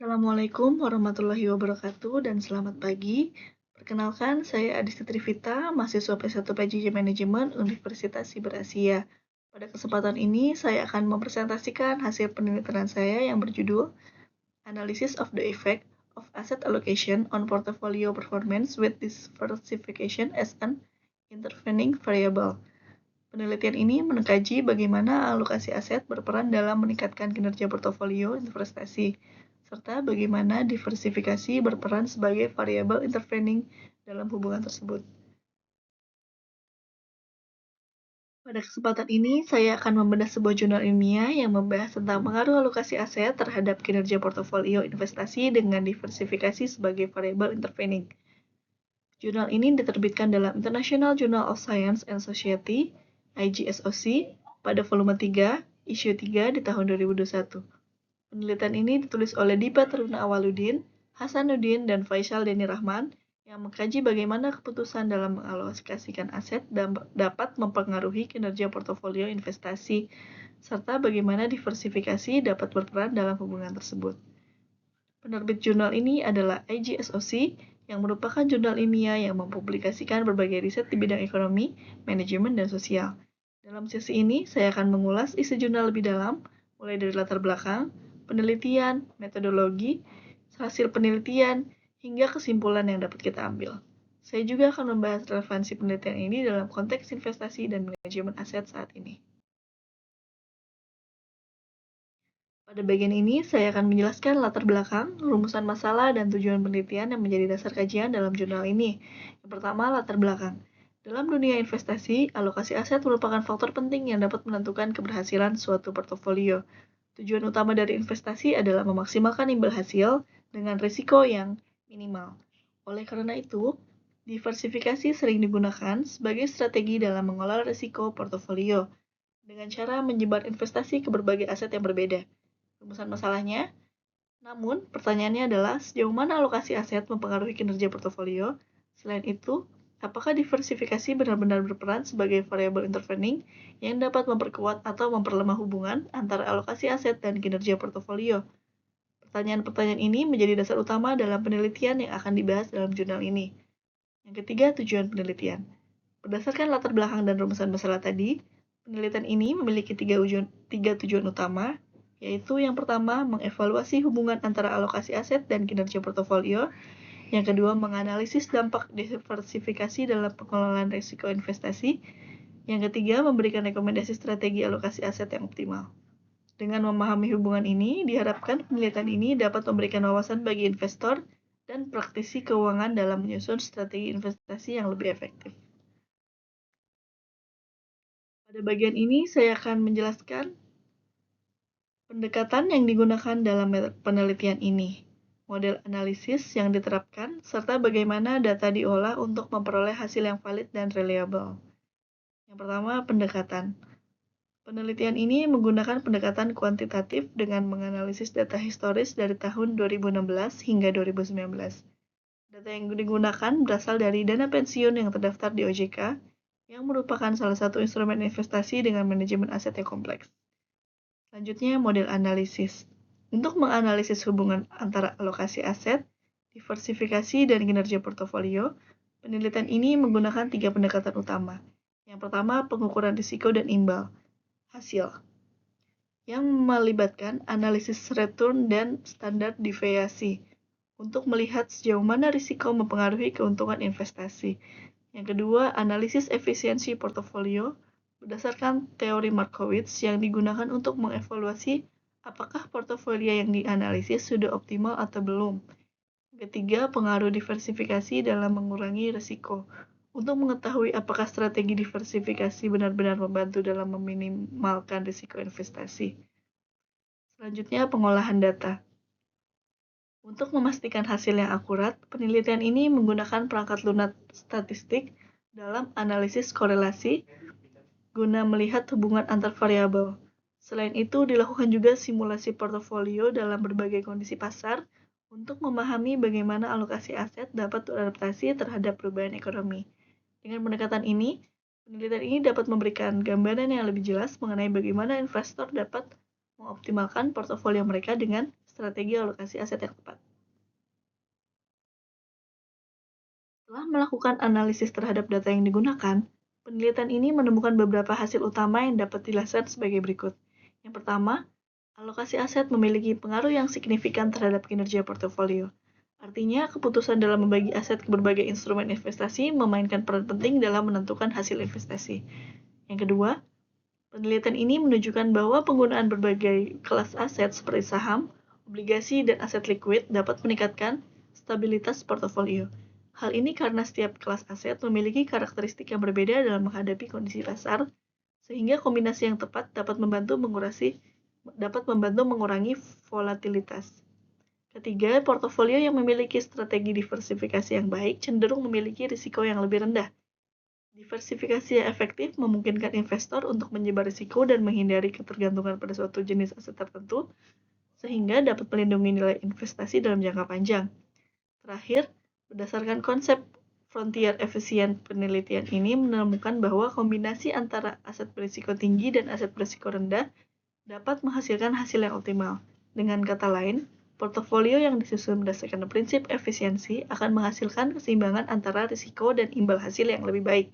Assalamualaikum warahmatullahi wabarakatuh dan selamat pagi. Perkenalkan, saya Adisti Trivita, mahasiswa P1 PJJ Manajemen Universitas Siber Asia. Pada kesempatan ini, saya akan mempresentasikan hasil penelitian saya yang berjudul Analysis of the Effect of Asset Allocation on Portfolio Performance with Diversification as an Intervening Variable. Penelitian ini mengkaji bagaimana alokasi aset berperan dalam meningkatkan kinerja portofolio investasi, serta bagaimana diversifikasi berperan sebagai variabel intervening dalam hubungan tersebut. Pada kesempatan ini, saya akan membedah sebuah jurnal ilmiah yang membahas tentang pengaruh alokasi aset terhadap kinerja portofolio investasi dengan diversifikasi sebagai variabel intervening. Jurnal ini diterbitkan dalam International Journal of Science and Society (IJSOC) pada volume 3, issue 3 di tahun 2021. Penelitian ini ditulis oleh Dipa Teruna Awaludin, Hasanuddin, dan Faisal Deni Rahman yang mengkaji bagaimana keputusan dalam mengalokasikan aset dapat mempengaruhi kinerja portofolio investasi, serta bagaimana diversifikasi dapat berperan dalam hubungan tersebut. Penerbit jurnal ini adalah IJSOC, yang merupakan jurnal ilmiah yang mempublikasikan berbagai riset di bidang ekonomi, manajemen, dan sosial. Dalam sesi ini, saya akan mengulas isi jurnal lebih dalam, mulai dari latar belakang, penelitian, metodologi, hasil penelitian, hingga kesimpulan yang dapat kita ambil. Saya juga akan membahas relevansi penelitian ini dalam konteks investasi dan manajemen aset saat ini. Pada bagian ini, saya akan menjelaskan latar belakang, rumusan masalah, dan tujuan penelitian yang menjadi dasar kajian dalam jurnal ini. Yang pertama, latar belakang. Dalam dunia investasi, alokasi aset merupakan faktor penting yang dapat menentukan keberhasilan suatu portofolio. Tujuan utama dari investasi adalah memaksimalkan imbal hasil dengan risiko yang minimal. Oleh karena itu, diversifikasi sering digunakan sebagai strategi dalam mengelola risiko portofolio dengan cara menyebar investasi ke berbagai aset yang berbeda. Rumusan masalahnya, namun pertanyaannya adalah sejauh mana alokasi aset mempengaruhi kinerja portofolio? Selain itu, apakah diversifikasi benar-benar berperan sebagai variabel intervening yang dapat memperkuat atau memperlemah hubungan antara alokasi aset dan kinerja portofolio? Pertanyaan-pertanyaan ini menjadi dasar utama dalam penelitian yang akan dibahas dalam jurnal ini. Yang ketiga, tujuan penelitian. Berdasarkan latar belakang dan rumusan masalah tadi, penelitian ini memiliki tiga tujuan utama, yaitu yang pertama, mengevaluasi hubungan antara alokasi aset dan kinerja portofolio. Yang kedua, menganalisis dampak diversifikasi dalam pengelolaan risiko investasi. Yang ketiga, memberikan rekomendasi strategi alokasi aset yang optimal. Dengan memahami hubungan ini, diharapkan penelitian ini dapat memberikan wawasan bagi investor dan praktisi keuangan dalam menyusun strategi investasi yang lebih efektif. Pada bagian ini, saya akan menjelaskan pendekatan yang digunakan dalam penelitian ini, model analisis yang diterapkan, serta bagaimana data diolah untuk memperoleh hasil yang valid dan reliable. Yang pertama, pendekatan. Penelitian ini menggunakan pendekatan kuantitatif dengan menganalisis data historis dari tahun 2016 hingga 2019. Data yang digunakan berasal dari dana pensiun yang terdaftar di OJK, yang merupakan salah satu instrumen investasi dengan manajemen aset yang kompleks. Selanjutnya, model analisis. Untuk menganalisis hubungan antara alokasi aset, diversifikasi, dan kinerja portofolio, penelitian ini menggunakan tiga pendekatan utama. Yang pertama, pengukuran risiko dan imbal hasil, yang melibatkan analisis return dan standar deviasi untuk melihat sejauh mana risiko mempengaruhi keuntungan investasi. Yang kedua, analisis efisiensi portofolio berdasarkan teori Markowitz yang digunakan untuk mengevaluasi apakah portofolio yang dianalisis sudah optimal atau belum. Ketiga, pengaruh diversifikasi dalam mengurangi risiko untuk mengetahui apakah strategi diversifikasi benar-benar membantu dalam meminimalkan risiko investasi. Selanjutnya, pengolahan data. Untuk memastikan hasil yang akurat, penelitian ini menggunakan perangkat lunak statistik dalam analisis korelasi guna melihat hubungan antar variabel. Selain itu, dilakukan juga simulasi portofolio dalam berbagai kondisi pasar untuk memahami bagaimana alokasi aset dapat beradaptasi terhadap perubahan ekonomi. Dengan pendekatan ini, penelitian ini dapat memberikan gambaran yang lebih jelas mengenai bagaimana investor dapat mengoptimalkan portofolio mereka dengan strategi alokasi aset yang tepat. Setelah melakukan analisis terhadap data yang digunakan, penelitian ini menemukan beberapa hasil utama yang dapat dijelaskan sebagai berikut. Yang pertama, alokasi aset memiliki pengaruh yang signifikan terhadap kinerja portofolio. Artinya, keputusan dalam membagi aset ke berbagai instrumen investasi memainkan peran penting dalam menentukan hasil investasi. Yang kedua, penelitian ini menunjukkan bahwa penggunaan berbagai kelas aset seperti saham, obligasi, dan aset likuid dapat meningkatkan stabilitas portofolio. Hal ini karena setiap kelas aset memiliki karakteristik yang berbeda dalam menghadapi kondisi pasar, sehingga kombinasi yang tepat dapat membantu mengurangi volatilitas. Ketiga, portofolio yang memiliki strategi diversifikasi yang baik cenderung memiliki risiko yang lebih rendah. Diversifikasi yang efektif memungkinkan investor untuk menyebar risiko dan menghindari ketergantungan pada suatu jenis aset tertentu, sehingga dapat melindungi nilai investasi dalam jangka panjang. Terakhir, berdasarkan konsep frontier efisien, penelitian ini menemukan bahwa kombinasi antara aset berisiko tinggi dan aset berisiko rendah dapat menghasilkan hasil yang optimal. Dengan kata lain, portofolio yang disusun berdasarkan prinsip efisiensi akan menghasilkan keseimbangan antara risiko dan imbal hasil yang lebih baik.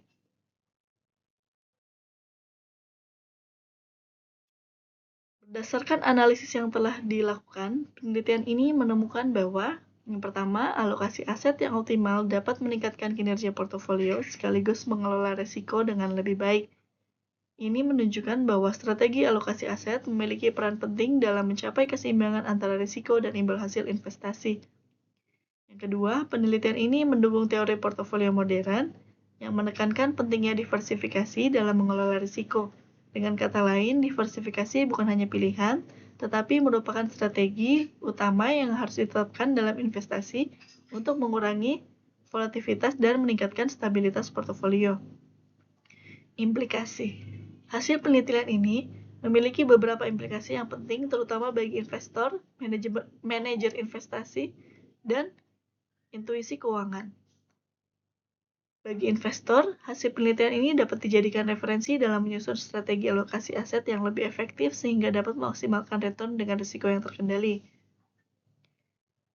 Berdasarkan analisis yang telah dilakukan, penelitian ini menemukan bahwa yang pertama, alokasi aset yang optimal dapat meningkatkan kinerja portofolio sekaligus mengelola risiko dengan lebih baik. Ini menunjukkan bahwa strategi alokasi aset memiliki peran penting dalam mencapai keseimbangan antara risiko dan imbal hasil investasi. Yang kedua, penelitian ini mendukung teori portofolio modern yang menekankan pentingnya diversifikasi dalam mengelola risiko. Dengan kata lain, diversifikasi bukan hanya pilihan, tetapi merupakan strategi utama yang harus ditetapkan dalam investasi untuk mengurangi volatilitas dan meningkatkan stabilitas portofolio. Implikasi. Hasil penelitian ini memiliki beberapa implikasi yang penting terutama bagi investor, manajer investasi, dan intuisi keuangan. Bagi investor, hasil penelitian ini dapat dijadikan referensi dalam menyusun strategi alokasi aset yang lebih efektif sehingga dapat memaksimalkan return dengan risiko yang terkendali.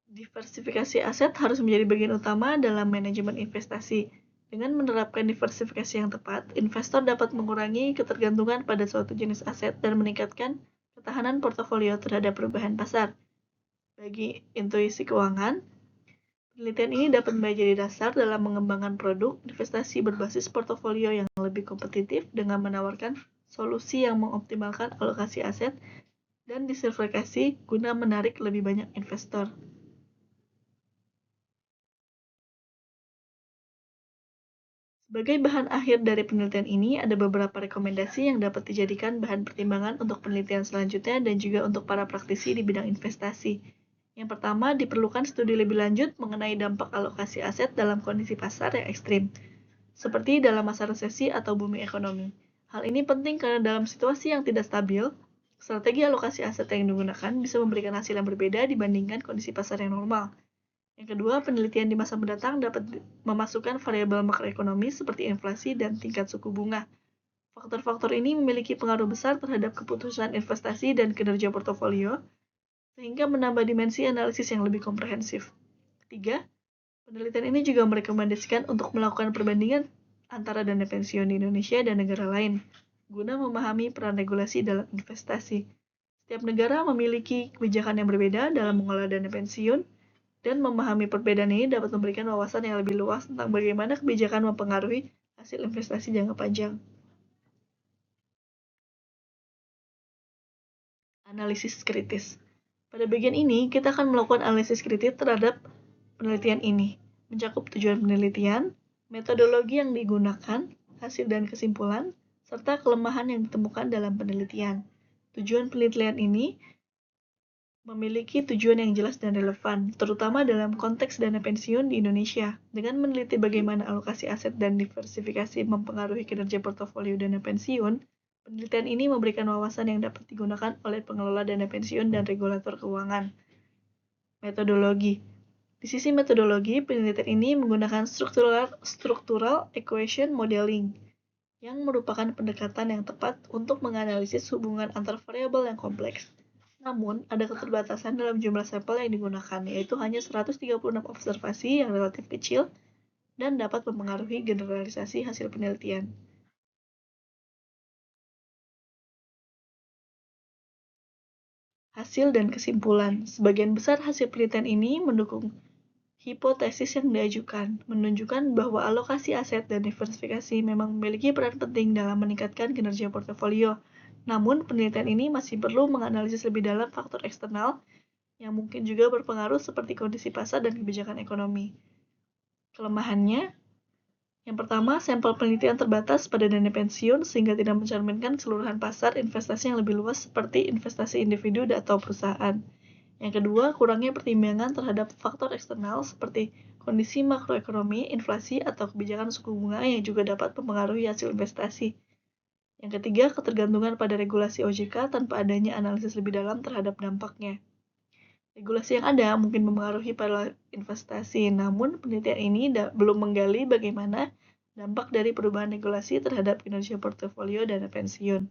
Diversifikasi aset harus menjadi bagian utama dalam manajemen investasi. Dengan menerapkan diversifikasi yang tepat, investor dapat mengurangi ketergantungan pada suatu jenis aset dan meningkatkan ketahanan portofolio terhadap perubahan pasar. Bagi intuisi keuangan, penelitian ini dapat menjadi dasar dalam mengembangkan produk investasi berbasis portofolio yang lebih kompetitif dengan menawarkan solusi yang mengoptimalkan alokasi aset dan diversifikasi guna menarik lebih banyak investor. Sebagai bahan akhir dari penelitian ini, ada beberapa rekomendasi yang dapat dijadikan bahan pertimbangan untuk penelitian selanjutnya dan juga untuk para praktisi di bidang investasi. Yang pertama, diperlukan studi lebih lanjut mengenai dampak alokasi aset dalam kondisi pasar yang ekstrim, seperti dalam masa resesi atau booming ekonomi. Hal ini penting karena dalam situasi yang tidak stabil, strategi alokasi aset yang digunakan bisa memberikan hasil yang berbeda dibandingkan kondisi pasar yang normal. Yang kedua, penelitian di masa mendatang dapat memasukkan variabel makroekonomi seperti inflasi dan tingkat suku bunga. Faktor-faktor ini memiliki pengaruh besar terhadap keputusan investasi dan kinerja portofolio, sehingga menambah dimensi analisis yang lebih komprehensif. Ketiga, penelitian ini juga merekomendasikan untuk melakukan perbandingan antara dana pensiun di Indonesia dan negara lain, guna memahami peran regulasi dalam investasi. Setiap negara memiliki kebijakan yang berbeda dalam mengelola dana pensiun, dan memahami perbedaan ini dapat memberikan wawasan yang lebih luas tentang bagaimana kebijakan mempengaruhi hasil investasi jangka panjang. Analisis kritis. Pada bagian ini, kita akan melakukan analisis kritis terhadap penelitian ini, mencakup tujuan penelitian, metodologi yang digunakan, hasil dan kesimpulan, serta kelemahan yang ditemukan dalam penelitian. Tujuan penelitian ini memiliki tujuan yang jelas dan relevan, terutama dalam konteks dana pensiun di Indonesia. Dengan meneliti bagaimana alokasi aset dan diversifikasi mempengaruhi kinerja portofolio dana pensiun, penelitian ini memberikan wawasan yang dapat digunakan oleh pengelola dana pensiun dan regulator keuangan. Metodologi. Di sisi metodologi, penelitian ini menggunakan structural equation modeling, yang merupakan pendekatan yang tepat untuk menganalisis hubungan antar variabel yang kompleks. Namun, ada keterbatasan dalam jumlah sampel yang digunakan, yaitu hanya 136 observasi yang relatif kecil dan dapat mempengaruhi generalisasi hasil penelitian. Hasil dan kesimpulan. Sebagian besar hasil penelitian ini mendukung hipotesis yang diajukan, menunjukkan bahwa alokasi aset dan diversifikasi memang memiliki peran penting dalam meningkatkan kinerja portofolio. Namun, penelitian ini masih perlu menganalisis lebih dalam faktor eksternal yang mungkin juga berpengaruh seperti kondisi pasar dan kebijakan ekonomi. Kelemahannya, yang pertama, sampel penelitian terbatas pada dana pensiun sehingga tidak mencerminkan keseluruhan pasar investasi yang lebih luas seperti investasi individu atau perusahaan. Yang kedua, kurangnya pertimbangan terhadap faktor eksternal seperti kondisi makroekonomi, inflasi, atau kebijakan suku bunga yang juga dapat mempengaruhi hasil investasi. Yang ketiga, ketergantungan pada regulasi OJK tanpa adanya analisis lebih dalam terhadap dampaknya. Regulasi yang ada mungkin mempengaruhi pada investasi, namun penelitian ini belum menggali bagaimana dampak dari perubahan regulasi terhadap kinerja portofolio dana pensiun.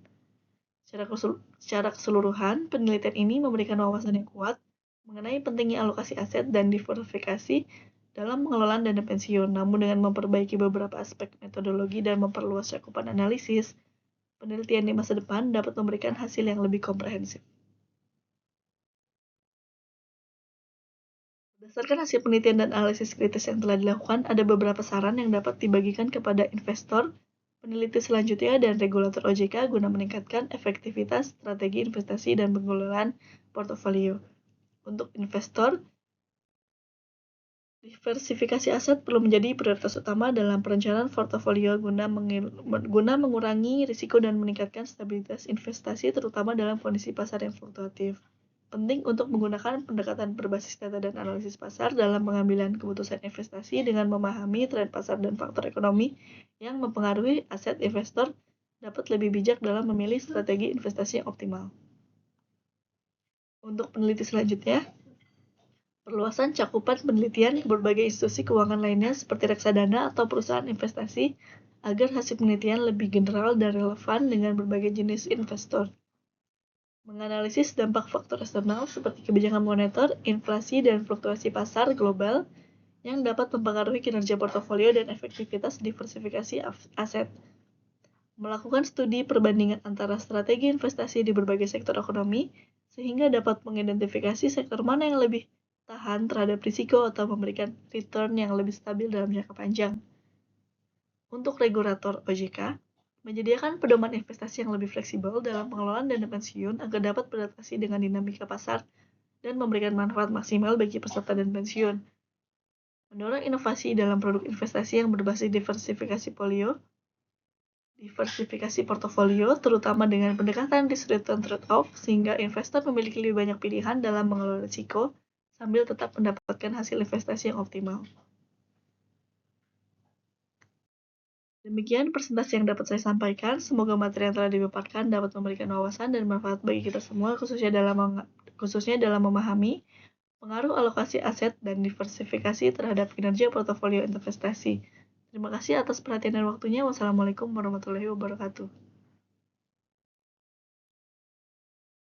Secara keseluruhan, penelitian ini memberikan wawasan yang kuat mengenai pentingnya alokasi aset dan diversifikasi dalam pengelolaan dana pensiun. Namun dengan memperbaiki beberapa aspek metodologi dan memperluas cakupan analisis, penelitian di masa depan dapat memberikan hasil yang lebih komprehensif. Berdasarkan hasil penelitian dan analisis kritis yang telah dilakukan, ada beberapa saran yang dapat dibagikan kepada investor, peneliti selanjutnya, dan regulator OJK guna meningkatkan efektivitas strategi investasi dan pengelolaan portofolio. Untuk investor, diversifikasi aset perlu menjadi prioritas utama dalam perencanaan portofolio guna mengurangi risiko dan meningkatkan stabilitas investasi terutama dalam kondisi pasar yang fluktuatif. Penting untuk menggunakan pendekatan berbasis data dan analisis pasar dalam pengambilan keputusan investasi dengan memahami tren pasar dan faktor ekonomi yang mempengaruhi aset investor dapat lebih bijak dalam memilih strategi investasi yang optimal. Untuk peneliti selanjutnya, perluasan cakupan penelitian ke berbagai institusi keuangan lainnya seperti reksadana atau perusahaan investasi agar hasil penelitian lebih general dan relevan dengan berbagai jenis investor. Menganalisis dampak faktor eksternal seperti kebijakan moneter, inflasi, dan fluktuasi pasar global yang dapat mempengaruhi kinerja portofolio dan efektivitas diversifikasi aset. Melakukan studi perbandingan antara strategi investasi di berbagai sektor ekonomi sehingga dapat mengidentifikasi sektor mana yang lebih tahan terhadap risiko atau memberikan return yang lebih stabil dalam jangka panjang. Untuk regulator OJK, menyediakan pedoman investasi yang lebih fleksibel dalam pengelolaan dana pensiun agar dapat beradaptasi dengan dinamika pasar dan memberikan manfaat maksimal bagi peserta dana pensiun. Mendorong inovasi dalam produk investasi yang berbasis diversifikasi portofolio, terutama dengan pendekatan risk return trade-off, sehingga investor memiliki lebih banyak pilihan dalam mengelola risiko, sambil tetap mendapatkan hasil investasi yang optimal. Demikian presentasi yang dapat saya sampaikan. Semoga materi yang telah dipaparkan dapat memberikan wawasan dan manfaat bagi kita semua, khususnya dalam memahami pengaruh alokasi aset dan diversifikasi terhadap kinerja portofolio investasi. Terima kasih atas perhatian dan waktunya. Wassalamualaikum warahmatullahi wabarakatuh.